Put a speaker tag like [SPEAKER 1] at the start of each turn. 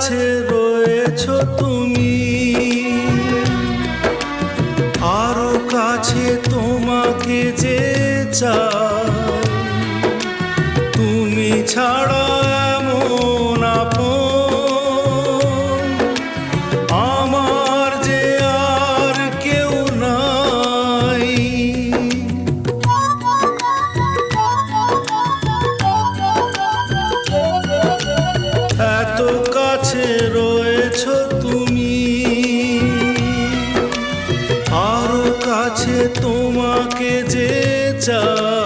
[SPEAKER 1] কাছে রয়েছো তুমি, আরো কাছে তোমাকে যে চাই, তুমি ছাড়া এমন আপন আমার যে আর কেউ নাই। এত কাছে রয়েছো তুমি, আরো কাছে তোমাকে যে চাই।